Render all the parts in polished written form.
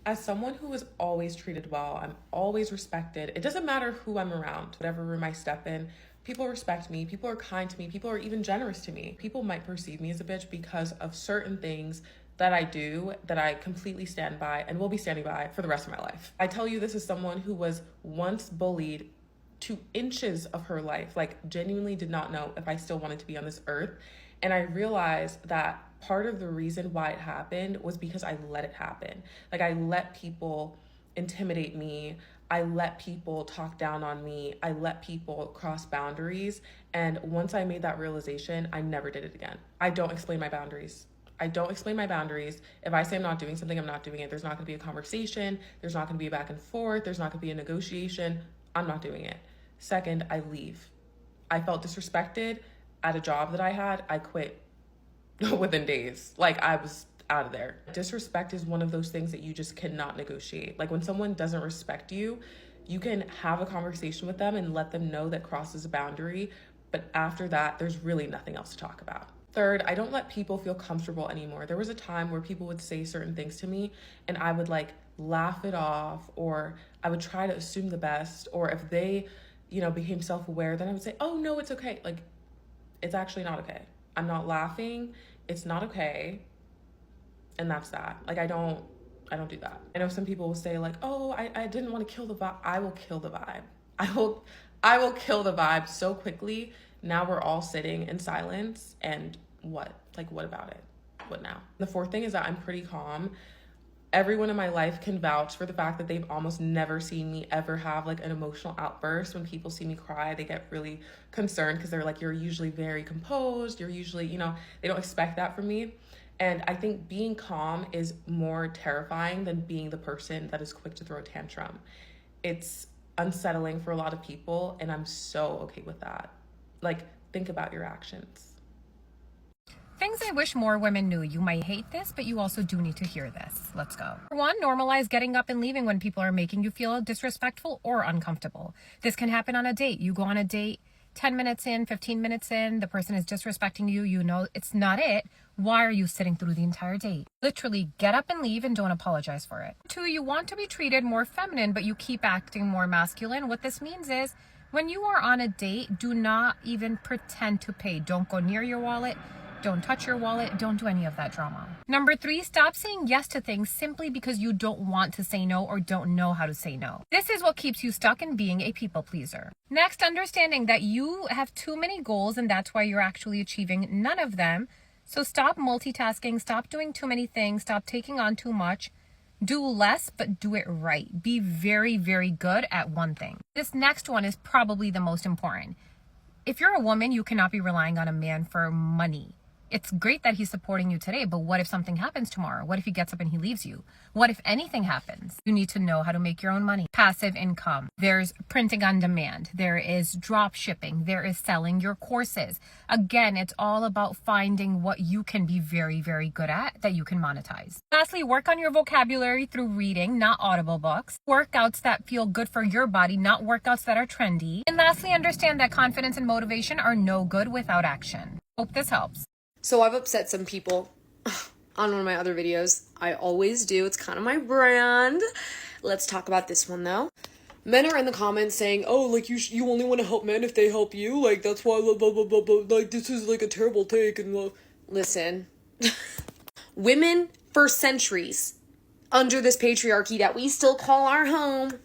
As someone who is always treated well, I'm always respected. It doesn't matter who I'm around, whatever room I step in, people respect me, people are kind to me, people are even generous to me. People might perceive me as a bitch because of certain things that I do that I completely stand by and will be standing by for the rest of my life. I tell you this as someone who was once bullied to inches of her life, like genuinely did not know if I still wanted to be on this earth. And I realized that part of the reason why it happened was because I let it happen. Like I let people intimidate me. I let people talk down on me. I let people cross boundaries. And once I made that realization, I never did it again. I don't explain my boundaries. I don't explain my boundaries. If I say I'm not doing something, I'm not doing it. There's not going to be a conversation. There's not going to be a back and forth. There's not going to be a negotiation. I'm not doing it. Second, I leave. I felt disrespected at a job that I had. I quit within days. Like I was out of there. Disrespect is one of those things that you just cannot negotiate. Like when someone doesn't respect you, you can have a conversation with them and let them know that crosses a boundary. But after that, there's really nothing else to talk about. Third, I don't let people feel comfortable anymore. There was a time where people would say certain things to me and I would like laugh it off, or I would try to assume the best, or if they, became self-aware, then I would say, oh no, it's okay. Like, it's actually not okay. I'm not laughing. It's not okay. And that's that. Like, I don't do that. I know some people will say like, oh, I didn't want to kill the vibe. I will kill the vibe. I will kill the vibe so quickly. Now we're all sitting in silence and what? Like, what about it? What now? The fourth thing is that I'm pretty calm. Everyone in my life can vouch for the fact that they've almost never seen me ever have like an emotional outburst. When people see me cry, they get really concerned because they're like, you're usually very composed. You're usually, they don't expect that from me. And I think being calm is more terrifying than being the person that is quick to throw a tantrum. It's unsettling for a lot of people, and I'm so okay with that. Like, think about your actions. Things I wish more women knew. You might hate this, but you also do need to hear this. Let's go. For one, normalize getting up and leaving when people are making you feel disrespectful or uncomfortable. This can happen on a date. You go on a date, 10 minutes in, 15 minutes in, the person is disrespecting you. You know it's not it. Why are you sitting through the entire date? Literally, get up and leave and don't apologize for it. 2, you want to be treated more feminine, but you keep acting more masculine. What this means is, when you are on a date, do not even pretend to pay. Don't go near your wallet. Don't touch your wallet. Don't do any of that drama. Number 3, stop saying yes to things simply because you don't want to say no or don't know how to say no. This is what keeps you stuck in being a people pleaser. Next, understanding that you have too many goals and that's why you're actually achieving none of them. So stop multitasking, stop doing too many things, stop taking on too much. Do less, but do it right. Be very, very good at one thing. This next one is probably the most important. If you're a woman, you cannot be relying on a man for money. It's great that he's supporting you today, but what if something happens tomorrow? What if he gets up and he leaves you? What if anything happens? You need to know how to make your own money. Passive income. There's printing on demand. There is drop shipping. There is selling your courses. Again, it's all about finding what you can be very, very good at that you can monetize. Lastly, work on your vocabulary through reading, not audible books. Workouts that feel good for your body, not workouts that are trendy. And lastly, understand that confidence and motivation are no good without action. Hope this helps. So I've upset some people on one of my other videos. I always do. It's kind of my brand. Let's talk about this one though. Men are in the comments saying, oh, like you only want to help men if they help you. Like that's why blah, blah, blah, blah, blah. Like this is like a terrible take and blah. Listen. Women for centuries under this patriarchy that we still call our home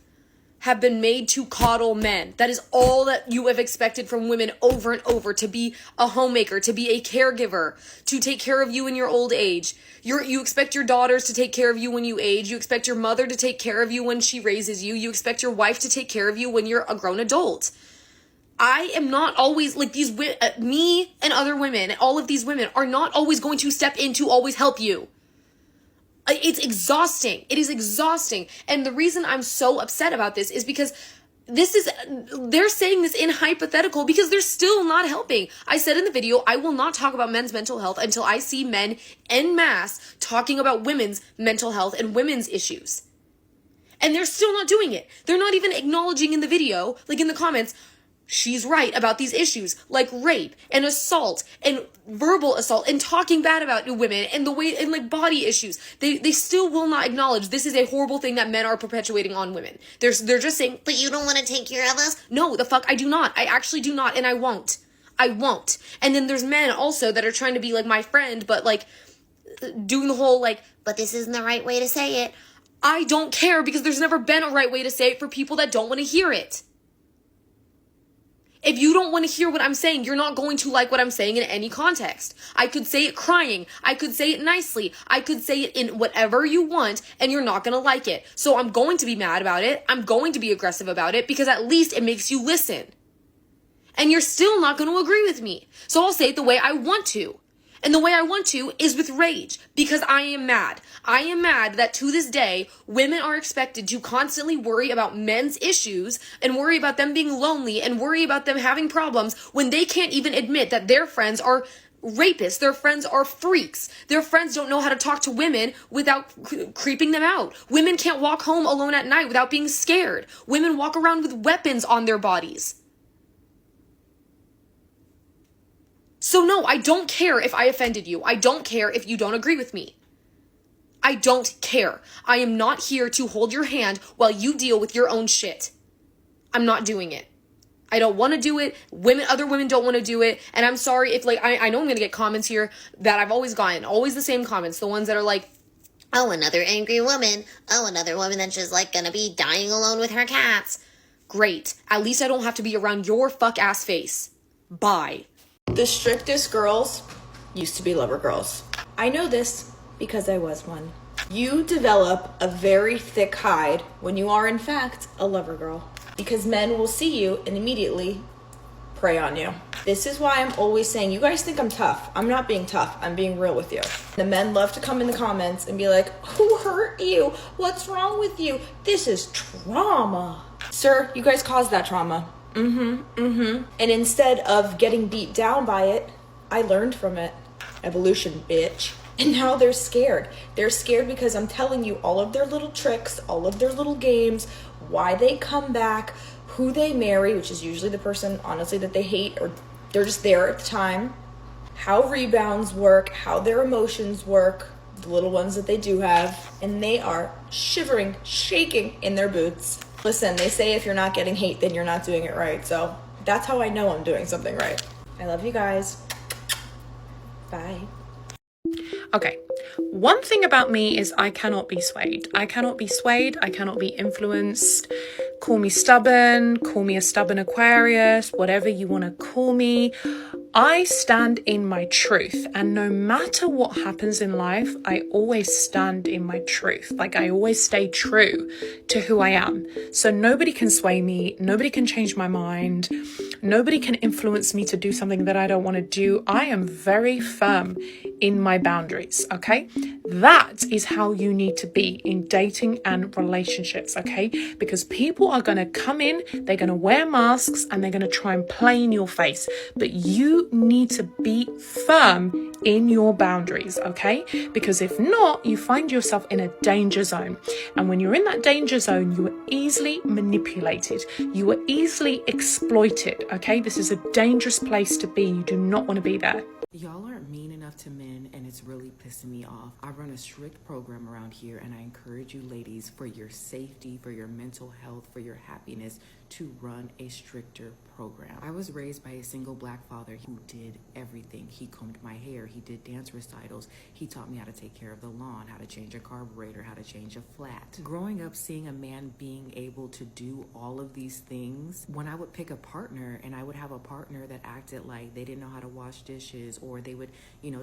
have been made to coddle men. That is all that you have expected from women over and over, to be a homemaker, to be a caregiver, to take care of you in your old age. You expect your daughters to take care of you when you age. You expect your mother to take care of you when she raises you. You expect your wife to take care of you when you're a grown adult. I am not always, like these, me and other women, all of these women are not always going to step in to always help you. It's exhausting. It is exhausting. And the reason I'm so upset about this is because they're saying this in hypothetical because they're still not helping. I said in the video, I will not talk about men's mental health until I see men en masse talking about women's mental health and women's issues. And they're still not doing it. They're not even acknowledging in the video, like in the comments, she's right about these issues like rape and assault and verbal assault and talking bad about women and the way and like body issues. They still will not acknowledge this is a horrible thing that men are perpetuating on women. They're just saying, but you don't want to take care of us? No, the fuck I do not. I actually do not, and I won't. I won't. And then there's men also that are trying to be like my friend, but like doing the whole like, but this isn't the right way to say it. I don't care, because there's never been a right way to say it for people that don't want to hear it. If you don't want to hear what I'm saying, you're not going to like what I'm saying in any context. I could say it crying. I could say it nicely. I could say it in whatever you want, and you're not going to like it. So I'm going to be mad about it. I'm going to be aggressive about it, because at least it makes you listen. And you're still not going to agree with me. So I'll say it the way I want to. And the way I want to is with rage, because I am mad. I am mad that to this day, women are expected to constantly worry about men's issues and worry about them being lonely and worry about them having problems when they can't even admit that their friends are rapists. Their friends are freaks. Their friends don't know how to talk to women without creeping them out. Women can't walk home alone at night without being scared. Women walk around with weapons on their bodies. So no, I don't care if I offended you. I don't care if you don't agree with me. I don't care. I am not here to hold your hand while you deal with your own shit. I'm not doing it. I don't want to do it. Other women don't want to do it. And I'm sorry if like, I know I'm going to get comments here that I've always gotten. Always the same comments. The ones that are like, oh, another angry woman. Oh, another woman that's just like going to be dying alone with her cats. Great. At least I don't have to be around your fuck ass face. Bye. The strictest girls used to be lover girls. I know this because I was one. You develop a very thick hide when you are in fact a lover girl, because men will see you and immediately prey on you. This is why I'm always saying, you guys think I'm tough. I'm not being tough. I'm being real with you. The men love to come in the comments and be like, who hurt you? What's wrong with you? This is trauma. Sir, you guys caused that trauma. And instead of getting beat down by it, I learned from it. Evolution, bitch. And now they're scared. They're scared because I'm telling you all of their little tricks, all of their little games, why they come back, who they marry, which is usually the person, honestly, that they hate, or they're just there at the time, how rebounds work, how their emotions work, the little ones that they do have, and they are shivering, shaking in their boots. Listen, they say if you're not getting hate, then you're not doing it right. So that's how I know I'm doing something right. I love you guys. Bye. Okay, one thing about me is I cannot be swayed. I cannot be swayed. I cannot be influenced. Call me stubborn. Call me a stubborn Aquarius. Whatever you want to call me. I stand in my truth, and no matter what happens in life, I always stand in my truth. Like, I always stay true to who I am. So nobody can sway me. Nobody can change my mind. Nobody can influence me to do something that I don't want to do. I am very firm in my boundaries, okay? That is how you need to be in dating and relationships, okay? Because people are going to come in, they're going to wear masks, and they're going to try and play in your face. But you need to be firm in your boundaries, okay? Because if not, you find yourself in a danger zone. And when you're in that danger zone, you are easily manipulated. You are easily exploited, okay? This is a dangerous place to be. You do not want to be there. Y'all aren't mean enough to men, and it's really pissing me off. I run a strict program around here, and I encourage you ladies, for your safety, for your mental health, for your happiness, to run a stricter program. I was raised by a single black father who did everything. He combed my hair, he did dance recitals, he taught me how to take care of the lawn, how to change a carburetor, how to change a flat. Growing up, seeing a man being able to do all of these things, when I would pick a partner and I would have a partner that acted like they didn't know how to wash dishes, or they would,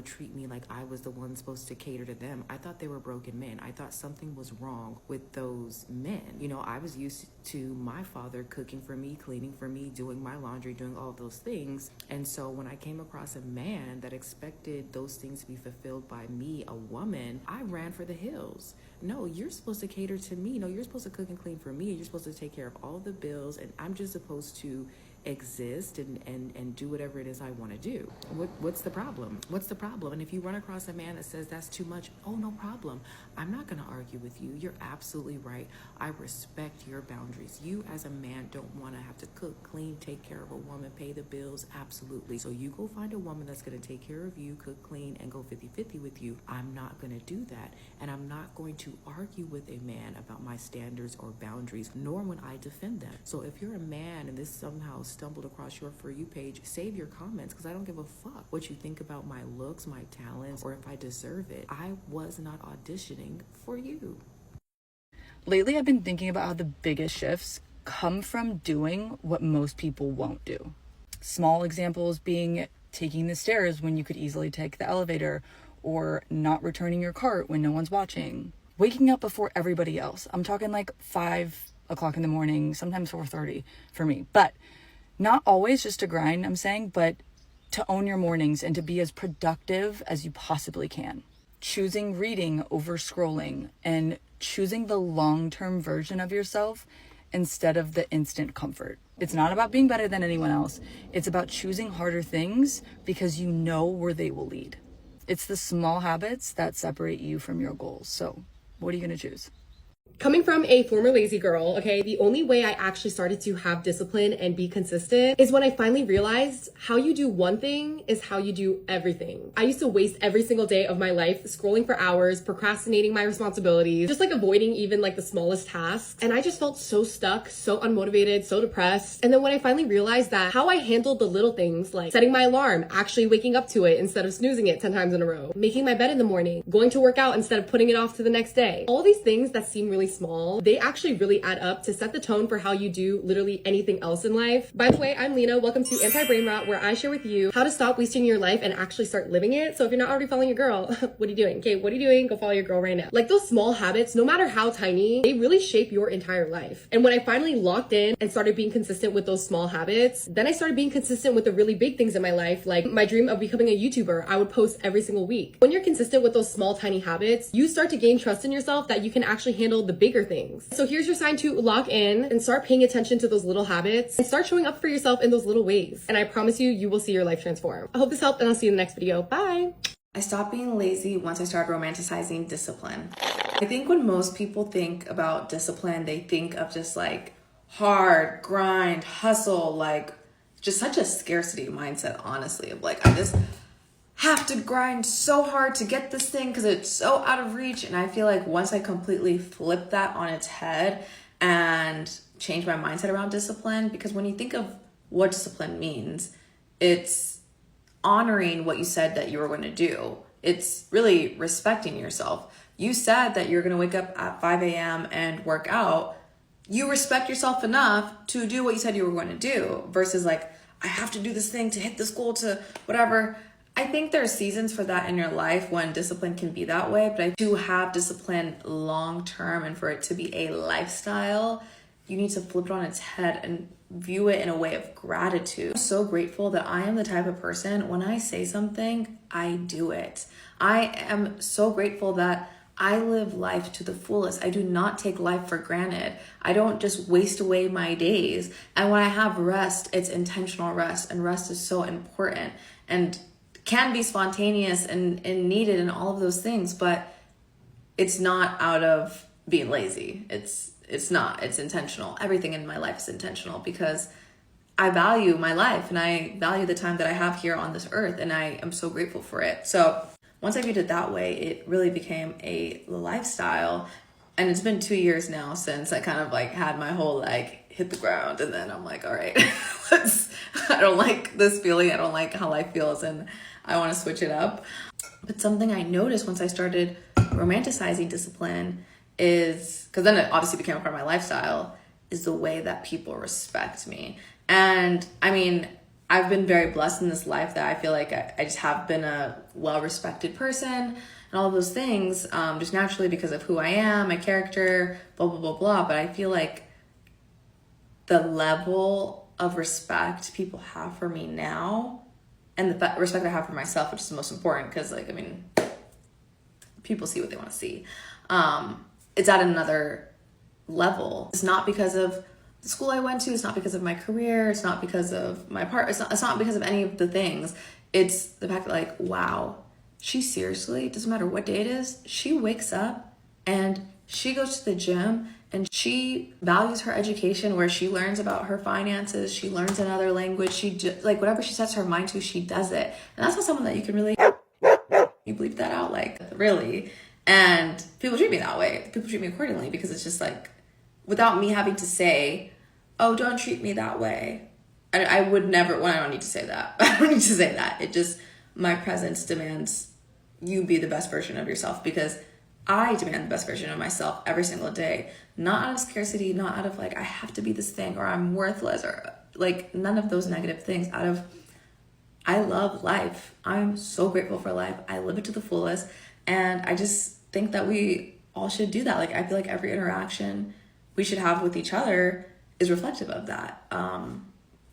treat me like I was the one supposed to cater to them, I thought they were broken men. I thought something was wrong with those men. I was used to my father cooking for me, cleaning for me, doing my laundry, doing all those things. And so when I came across a man that expected those things to be fulfilled by me, a woman, I ran for the hills. No, you're supposed to cater to me. No, you're supposed to cook and clean for me. You're supposed to take care of all the bills, and I'm just supposed to exist and do whatever it is I want to do. What's the problem? What's the problem? And if you run across a man that says that's too much, oh, no problem. I'm not going to argue with you. You're absolutely right. I respect your boundaries. You as a man don't want to have to cook, clean, take care of a woman, pay the bills. Absolutely. So you go find a woman that's going to take care of you, cook, clean, and go 50-50 with you. I'm not going to do that. And I'm not going to argue with a man about my standards or boundaries, nor when I defend them. So if you're a man and this somehow stumbled across your For You page, save your comments, because I don't give a fuck what you think about my looks, my talents, or if I deserve it. I was not auditioning for you. Lately, I've been thinking about how the biggest shifts come from doing what most people won't do. Small examples being taking the stairs when you could easily take the elevator, or not returning your cart when no one's watching. Waking up before everybody else. I'm talking like 5 o'clock in the morning, sometimes 4:30 for me. But not always just to grind, I'm saying, but to own your mornings and to be as productive as you possibly can. Choosing reading over scrolling, and choosing the long-term version of yourself instead of the instant comfort. It's not about being better than anyone else. It's about choosing harder things because you know where they will lead. It's the small habits that separate you from your goals. So what are you going to choose? Coming from a former lazy girl, okay, the only way I actually started to have discipline and be consistent is when I finally realized how you do one thing is how you do everything. I used to waste every single day of my life scrolling for hours, procrastinating my responsibilities, just like avoiding even like the smallest tasks. And I just felt so stuck, so unmotivated, so depressed. And then when I finally realized that how I handled the little things like setting my alarm, actually waking up to it instead of snoozing it 10 times in a row, making my bed in the morning, going to work out instead of putting it off to the next day. All these things that seem really small, they actually really add up to set the tone for how you do literally anything else in life. By the way, I'm Lena. Welcome to Anti-Brain Rot, where I share with you how to stop wasting your life and actually start living it. So if you're not already following your girl, what are you doing? Okay, what are you doing? Go follow your girl right now. Like those small habits, no matter how tiny, they really shape your entire life. And when I finally locked in and started being consistent with those small habits, then I started being consistent with the really big things in my life, like my dream of becoming a YouTuber. I would post every single week. When you're consistent with those small, tiny habits, you start to gain trust in yourself that you can actually handle the bigger things. So here's your sign to lock in and start paying attention to those little habits and start showing up for yourself in those little ways. And I promise you, you will see your life transform. I hope this helped, and I'll see you in the next video. Bye. I stopped being lazy once I started romanticizing discipline. I think when most people think about discipline, they think of just like hard grind, hustle, like just such a scarcity mindset, honestly, of like, I just have to grind so hard to get this thing because it's so out of reach. And I feel like once I completely flip that on its head and change my mindset around discipline, because when you think of what discipline means, it's honoring what you said that you were going to do. It's really respecting yourself. You said that you're going to wake up at 5 a.m. and work out. You respect yourself enough to do what you said you were going to do versus like, I have to do this thing to hit this goal to whatever. I think there are seasons for that in your life when discipline can be that way, but I do have discipline long term, and for it to be a lifestyle, you need to flip it on its head and view it in a way of gratitude. I'm so grateful that I am the type of person, when I say something, I do it. I am so grateful that I live life to the fullest. I do not take life for granted. I don't just waste away my days. And when I have rest, it's intentional rest, and rest is so important and can be spontaneous and needed and all of those things, but it's not out of being lazy. It's not. It's intentional. Everything in my life is intentional because I value my life and I value the time that I have here on this earth, and I am so grateful for it. So once I viewed it that way, it really became a lifestyle. And it's been 2 years now since I kind of like had my whole like hit the ground, and then I'm like, all right, I don't like this feeling. I don't like how life feels, and I want to switch it up. But something I noticed once I started romanticizing discipline is, because then it obviously became a part of my lifestyle, is the way that people respect me. And I mean, I've been very blessed in this life that I feel like I just have been a well-respected person and all of those things, just naturally because of who I am, my character, blah, blah, blah, blah. But I feel like the level of respect people have for me now, and the respect I have for myself, which is the most important, because like, I mean, people see what they want to see. It's at another level. It's not because of the school I went to. It's not because of my career. It's not because of my part. It's not because of any of the things. It's the fact that, like, wow, she seriously, doesn't matter what day it is, she wakes up and she goes to the gym and she values her education, where she learns about her finances, she learns another language, like whatever she sets her mind to, she does it. And that's not someone that you can really, you bleep that out, like, really. And people treat me that way. People treat me accordingly, because it's just like, without me having to say, oh, don't treat me that way. I would never, well, I don't need to say that. I don't need to say that. It just, my presence demands you be the best version of yourself, because I demand the best version of myself every single day. Not out of scarcity, not out of like, I have to be this thing, or I'm worthless, or like none of those negative things. Out of, I love life. I'm so grateful for life. I live it to the fullest. And I just think that we all should do that. Like, I feel like every interaction we should have with each other is reflective of that.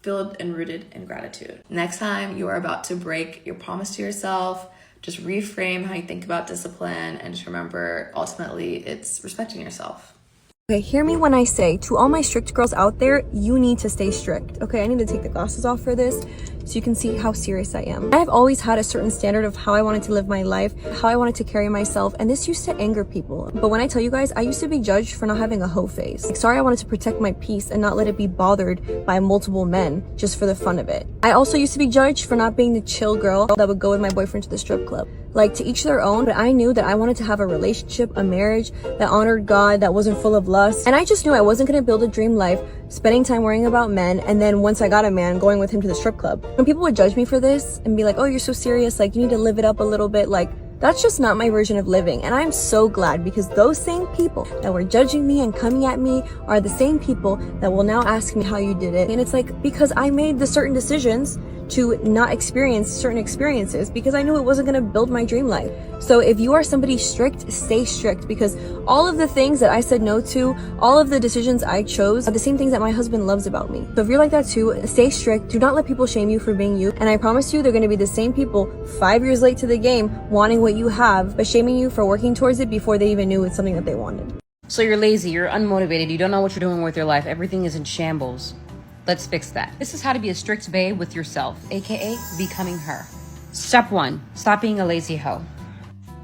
Filled and rooted in gratitude. Next time you are about to break your promise to yourself, just reframe how you think about discipline, and just remember, ultimately, it's respecting yourself. Okay, hear me when I say, to all my strict girls out there, you need to stay strict. Okay, I need to take the glasses off for this so you can see how serious I am. I've always had a certain standard of how I wanted to live my life, how I wanted to carry myself, and this used to anger people. But when I tell you guys, I used to be judged for not having a hoe face. Like, sorry, I wanted to protect my peace and not let it be bothered by multiple men just for the fun of it. I also used to be judged for not being the chill girl that would go with my boyfriend to the strip club. Like, to each their own, but I knew that I wanted to have a relationship, a marriage that honored God, that wasn't full of lust. And I just knew I wasn't going to build a dream life, spending time worrying about men, and then once I got a man, going with him to the strip club. When people would judge me for this and be like, oh, you're so serious, like, you need to live it up a little bit, like, that's just not my version of living. And I'm so glad, because those same people that were judging me and coming at me are the same people that will now ask me how you did it. And it's like, because I made the certain decisions to not experience certain experiences, because I knew it wasn't going to build my dream life. So if you are somebody strict, stay strict, because all of the things that I said no to, all of the decisions I chose are the same things that my husband loves about me. So if you're like that too, stay strict. Do not let people shame you for being you. And I promise you, they're going to be the same people 5 years late to the game wanting what you have, but shaming you for working towards it before they even knew it's something that they wanted. So you're lazy, you're unmotivated, you don't know what you're doing with your life, everything is in shambles. Let's fix that. This is how to be a strict bae with yourself, aka becoming her. Step 1, stop being a lazy hoe.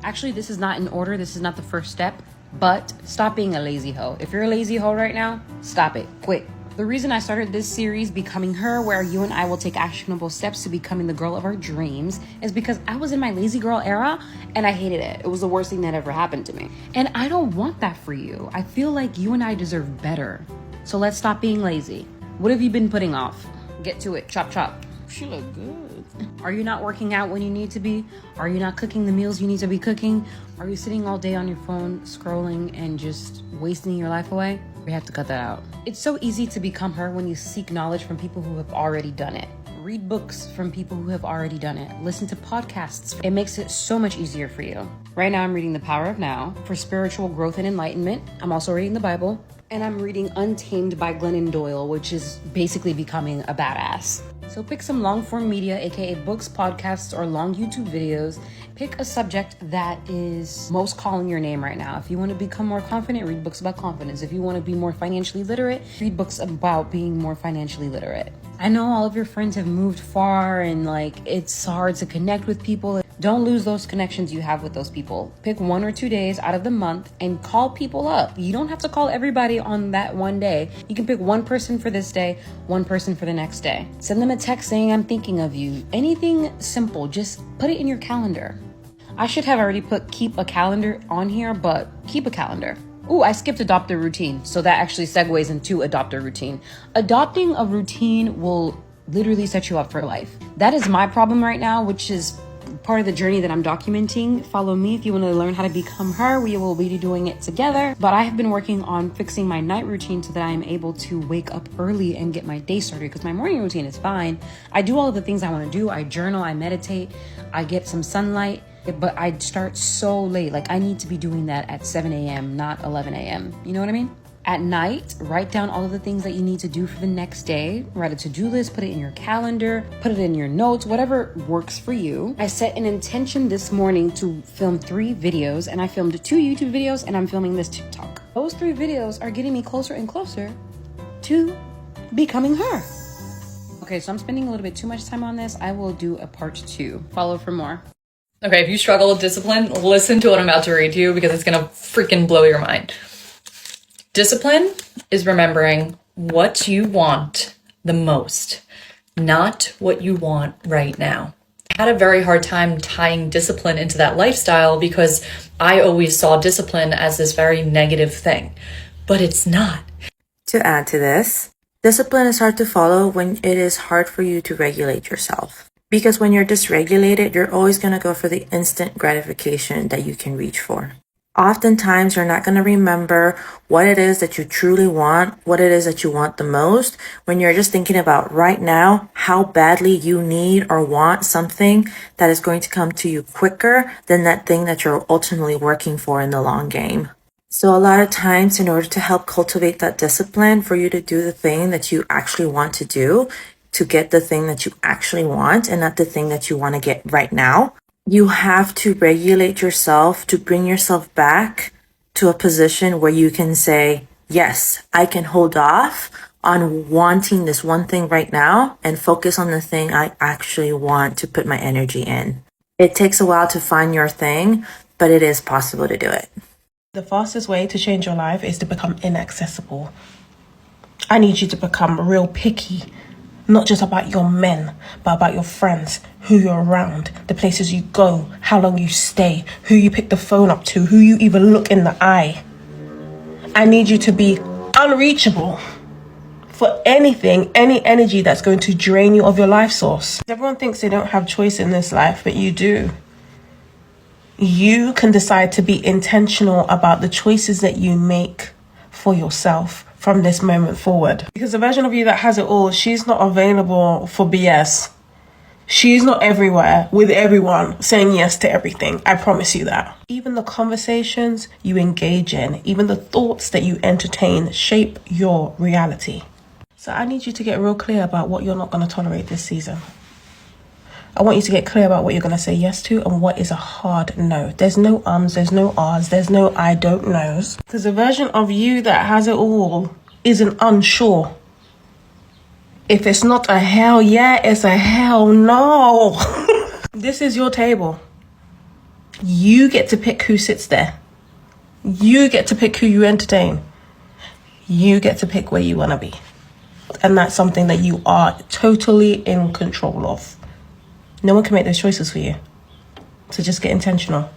Actually, this is not in order, this is not the first step, but stop being a lazy hoe. If you're a lazy hoe right now, stop it, quick. The reason I started this series, Becoming Her, where you and I will take actionable steps to becoming the girl of our dreams, is because I was in my lazy girl era and I hated it. It was the worst thing that ever happened to me. And I don't want that for you. I feel like you and I deserve better. So let's stop being lazy. What have you been putting off? Get to it, chop chop. She look good. Are you not working out when you need to be? Are you not cooking the meals you need to be cooking? Are you sitting all day on your phone, scrolling and just wasting your life away? We have to cut that out. It's so easy to become her when you seek knowledge from people who have already done it. Read books from people who have already done it. Listen to podcasts. It makes it so much easier for you. Right now, I'm reading The Power of Now for spiritual growth and enlightenment. I'm also reading the Bible. And I'm reading Untamed by Glennon Doyle, which is basically becoming a badass. So pick some long form media, aka books, podcasts, or long YouTube videos. Pick a subject that is most calling your name right now. If you want to become more confident, read books about confidence. If you want to be more financially literate, read books about being more financially literate. I know all of your friends have moved far and like it's hard to connect with people. Don't lose those connections you have with those people. Pick 1 or 2 days out of the month and call people up. You don't have to call everybody on that one day. You can pick one person for this day, one person for the next day. Send them a text saying, I'm thinking of you. Anything simple, just put it in your calendar. I should have already put keep a calendar on here, but keep a calendar. Ooh, I skipped adopt a routine. So that actually segues into adopt a routine. Adopting a routine will literally set you up for life. That is my problem right now, which is part of the journey that I'm documenting. Follow me if you want to learn how to become her. We will be doing it together. But I have been working on fixing my night routine so that I am able to wake up early and get my day started, because my morning routine is fine. I do all of the things I want to do. I journal, I meditate, I get some sunlight, but I start so late. Like, I need to be doing that at 7 a.m., not 11 a.m. You know what I mean? At night, write down all of the things that you need to do for the next day. Write a to-do list, put it in your calendar, put it in your notes, whatever works for you. I set an intention this morning to film 3 videos, and I filmed 2 YouTube videos, and I'm filming this TikTok. Those 3 videos are getting me closer and closer to becoming her. Okay, so I'm spending a little bit too much time on this. I will do a part 2. Follow for more. Okay, if you struggle with discipline, listen to what I'm about to read to you because it's gonna freaking blow your mind. Discipline is remembering what you want the most, not what you want right now. I had a very hard time tying discipline into that lifestyle because I always saw discipline as this very negative thing, but it's not. To add to this, discipline is hard to follow when it is hard for you to regulate yourself. Because when you're dysregulated, you're always going to go for the instant gratification that you can reach for. Oftentimes, you're not going to remember what it is that you truly want, what it is that you want the most, when you're just thinking about right now, how badly you need or want something that is going to come to you quicker than that thing that you're ultimately working for in the long game. So a lot of times, in order to help cultivate that discipline for you to do the thing that you actually want to do, to get the thing that you actually want and not the thing that you want to get right now, you have to regulate yourself to bring yourself back to a position where you can say, yes, I can hold off on wanting this one thing right now and focus on the thing I actually want to put my energy in. It takes a while to find your thing, but it is possible to do it. The fastest way to change your life is to become inaccessible. I need you to become real picky. Not just about your men, but about your friends, who you're around, the places you go, how long you stay, who you pick the phone up to, who you even look in the eye. I need you to be unreachable for anything, any energy that's going to drain you of your life source. Everyone thinks they don't have choice in this life, but you do. You can decide to be intentional about the choices that you make for yourself from this moment forward. Because the version of you that has it all, she's not available for BS. She's not everywhere with everyone saying yes to everything. I promise you that. Even the conversations you engage in, even the thoughts that you entertain shape your reality. So I need you to get real clear about what you're not going to tolerate this season. I want you to get clear about what you're going to say yes to and what is a hard no. There's no ums, there's no ahs, there's no I don't knows. Because the version of you that has it all isn't unsure. If it's not a hell yeah, it's a hell no. This is your table. You get to pick who sits there. You get to pick who you entertain. You get to pick where you want to be. And that's something that you are totally in control of. No one can make those choices for you. So just get intentional.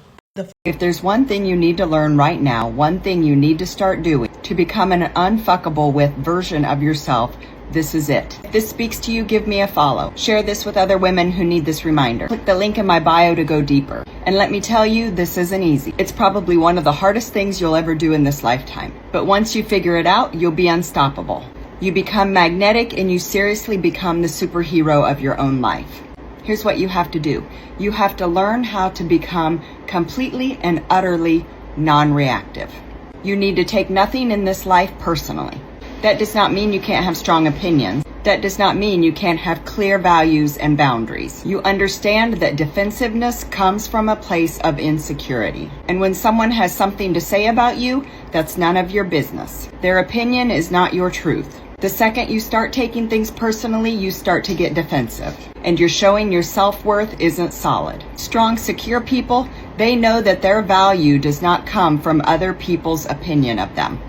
If there's one thing you need to learn right now, one thing you need to start doing to become an unfuckable with version of yourself, this is it. If this speaks to you, give me a follow. Share this with other women who need this reminder. Click the link in my bio to go deeper. And let me tell you, this isn't easy. It's probably one of the hardest things you'll ever do in this lifetime. But once you figure it out, you'll be unstoppable. You become magnetic and you seriously become the superhero of your own life. Here's what you have to do. You have to learn how to become completely and utterly non-reactive. You need to take nothing in this life personally. That does not mean you can't have strong opinions. That does not mean you can't have clear values and boundaries. You understand that defensiveness comes from a place of insecurity. And when someone has something to say about you, that's none of your business. Their opinion is not your truth. The second you start taking things personally, you start to get defensive. And you're showing your self-worth isn't solid. Strong, secure people, they know that their value does not come from other people's opinion of them.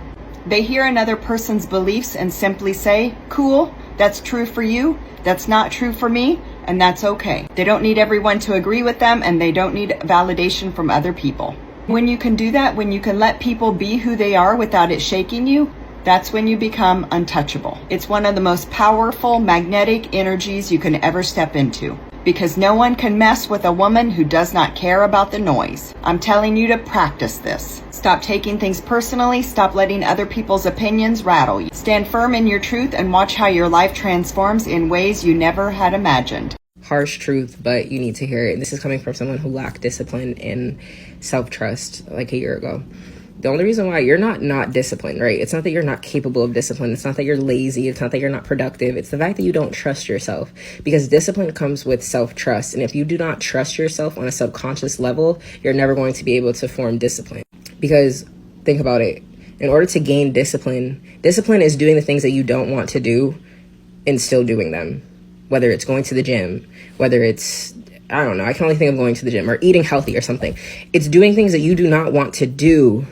They hear another person's beliefs and simply say, cool, that's true for you, that's not true for me, and that's okay. They don't need everyone to agree with them, and they don't need validation from other people. When you can do that, when you can let people be who they are without it shaking you, that's when you become untouchable. It's one of the most powerful magnetic energies you can ever step into. Because no one can mess with a woman who does not care about the noise. I'm telling you to practice this. Stop taking things personally. Stop letting other people's opinions rattle you. Stand firm in your truth and watch how your life transforms in ways you never had imagined. Harsh truth, but you need to hear it. This is coming from someone who lacked discipline and self-trust like a year ago. The only reason why you're not disciplined, right? It's not that you're not capable of discipline. It's not that you're lazy. It's not that you're not productive. It's the fact that you don't trust yourself, because discipline comes with self-trust. And if you do not trust yourself on a subconscious level, you're never going to be able to form discipline. Because think about it. In order to gain discipline, discipline is doing the things that you don't want to do and still doing them. Whether it's going to the gym, whether it's, I don't know, I can only think of going to the gym or eating healthy or something. It's doing things that you do not want to do,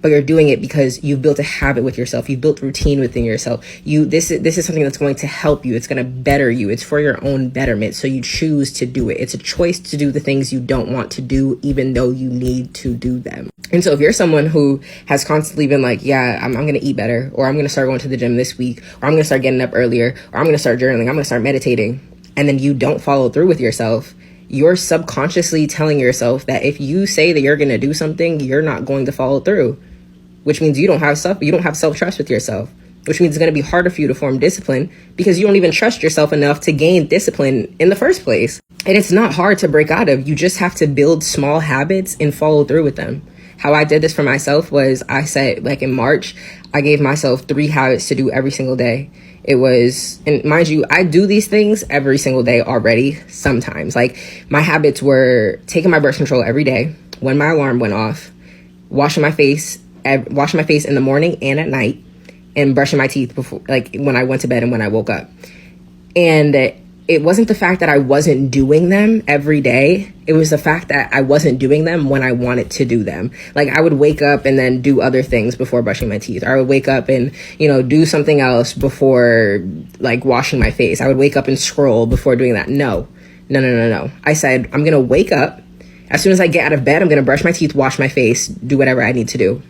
but you're doing it because you've built a habit with yourself. You've built routine within yourself. This is something that's going to help you. It's going to better you. It's for your own betterment. So you choose to do it. It's a choice to do the things you don't want to do, even though you need to do them. And so if you're someone who has constantly been like, yeah, I'm going to eat better, or I'm going to start going to the gym this week, or I'm going to start getting up earlier, or I'm going to start journaling, I'm going to start meditating, and then you don't follow through with yourself, you're subconsciously telling yourself that if you say that you're going to do something, you're not going to follow through, which means you don't have self-trust with yourself, which means it's going to be harder for you to form discipline because you don't even trust yourself enough to gain discipline in the first place. And it's not hard to break out of. You just have to build small habits and follow through with them. How I did this for myself was I said, like in March, I gave myself 3 habits to do every single day. It was, and mind you, I do these things every single day already sometimes. Like my habits were taking my birth control every day when my alarm went off, washing my face in the morning and at night, and brushing my teeth before, like when I went to bed and when I woke up. And it wasn't the fact that I wasn't doing them every day. It was the fact that I wasn't doing them when I wanted to do them. Like I would wake up and then do other things before brushing my teeth. Or I would wake up and, do something else before like washing my face. I would wake up and scroll before doing that. No. I said, I'm going to wake up. As soon as I get out of bed, I'm going to brush my teeth, wash my face, do whatever I need to do.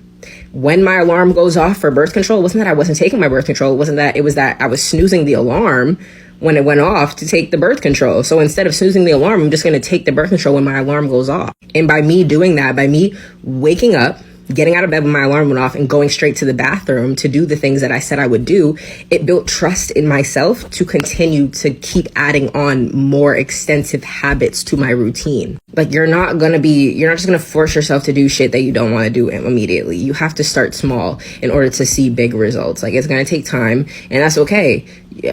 When my alarm goes off for birth control, it wasn't that I wasn't taking my birth control. It was that I was snoozing the alarm when it went off to take the birth control. So instead of snoozing the alarm, I'm just going to take the birth control when my alarm goes off. And by me doing that, by me waking up, getting out of bed when my alarm went off and going straight to the bathroom to do the things that I said I would do, it built trust in myself to continue to keep adding on more extensive habits to my routine. Like you're not just going to force yourself to do shit that you don't want to do immediately. You have to start small in order to see big results. Like it's going to take time, and that's okay.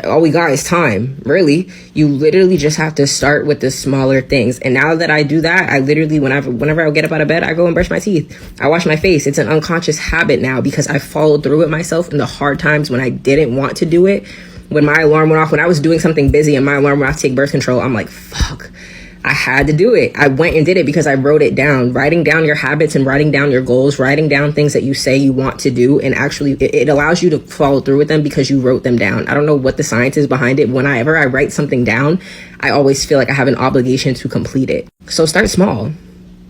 All we got is time, really. You literally just have to start with the smaller things. And now that I do that, I literally, whenever I get up out of bed, I go and brush my teeth. I wash my face. It's an unconscious habit now because I followed through with myself in the hard times when I didn't want to do it. When my alarm went off, when I was doing something busy and my alarm went off to take birth control, I'm like, fuck. I had to do it. I went and did it because I wrote it down. Writing down your habits and writing down your goals, writing down things that you say you want to do, and actually it allows you to follow through with them because you wrote them down. I don't know what the science is behind it. Whenever I write something down, I always feel like I have an obligation to complete it. So start small.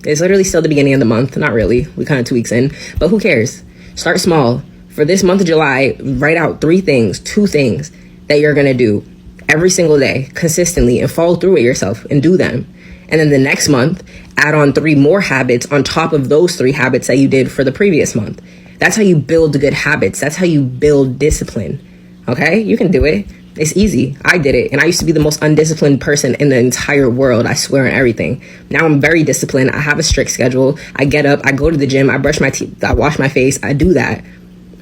It's literally still the beginning of the month. Not really. We're kind of 2 weeks in, but who cares? Start small. For this month of July, write out 2 things that you're going to do every single day consistently and follow through with yourself and do them. And then the next month, add on 3 more habits on top of those 3 habits that you did for the previous month. That's how you build good habits. That's how you build discipline. Okay? You can do it. It's easy. I did it. And I used to be the most undisciplined person in the entire world. I swear on everything. Now I'm very disciplined. I have a strict schedule. I get up. I go to the gym. I brush my teeth. I wash my face. I do that.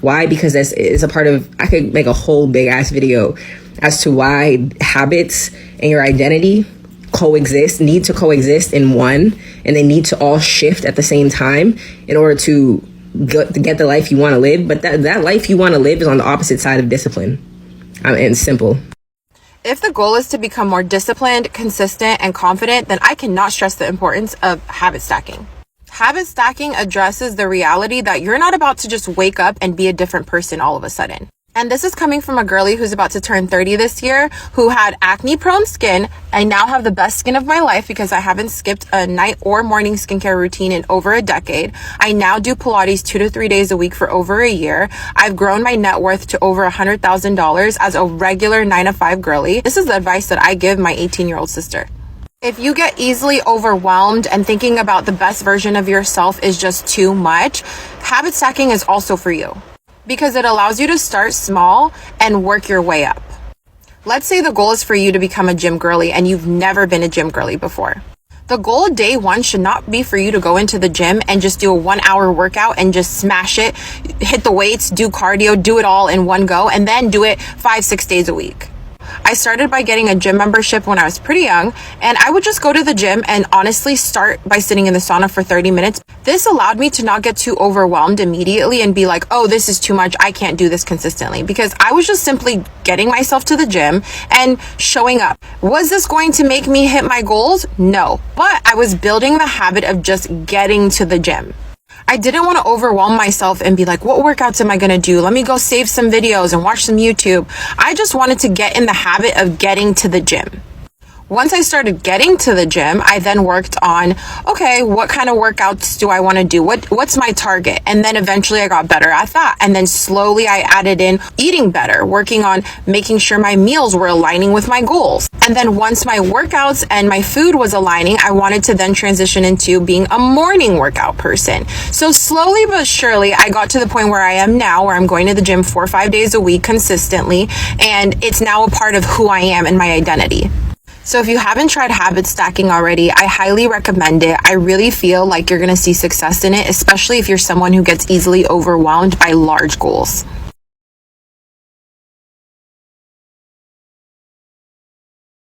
Why? Because it's a part of, I could make a whole big ass video as to why habits and your identity need to coexist in one, and they need to all shift at the same time in order to get the life you want to live. But that life you want to live is on the opposite side of discipline. And it's simple. If the goal is to become more disciplined, consistent, and confident, then I cannot stress the importance of habit stacking. Habit stacking addresses the reality that you're not about to just wake up and be a different person all of a sudden. And this is coming from a girly who's about to turn 30 this year, who had acne-prone skin. I now have the best skin of my life because I haven't skipped a night or morning skincare routine in over a decade. I now do Pilates 2 to 3 days a week for over a year. I've grown my net worth to over $100,000 as a regular 9-to-5 girly. This is the advice that I give my 18-year-old sister. If you get easily overwhelmed and thinking about the best version of yourself is just too much, habit stacking is also for you, because it allows you to start small and work your way up. Let's say the goal is for you to become a gym girly and you've never been a gym girly before. The goal day 1 should not be for you to go into the gym and just do a 1-hour workout and just smash it, hit the weights, do cardio, do it all in one go, and then do it 5-6 days a week. I started by getting a gym membership when I was pretty young, and I would just go to the gym and honestly start by sitting in the sauna for 30 minutes. This allowed me to not get too overwhelmed immediately and be like, oh, this is too much, I can't do this consistently, because I was just simply getting myself to the gym and showing up. Was this going to make me hit my goals? No, but I was building the habit of just getting to the gym. I didn't want to overwhelm myself and be like, what workouts am I going to do? Let me go save some videos and watch some YouTube. I just wanted to get in the habit of getting to the gym. Once I started getting to the gym, I then worked on, okay, what kind of workouts do I want to do? What's my target? And then eventually I got better at that. And then slowly I added in eating better, working on making sure my meals were aligning with my goals. And then once my workouts and my food was aligning, I wanted to then transition into being a morning workout person. So slowly but surely, I got to the point where I am now, where I'm going to the gym 4 or 5 days a week consistently. And it's now a part of who I am and my identity. So if you haven't tried habit stacking already, I highly recommend it. I really feel like you're going to see success in it, especially if you're someone who gets easily overwhelmed by large goals.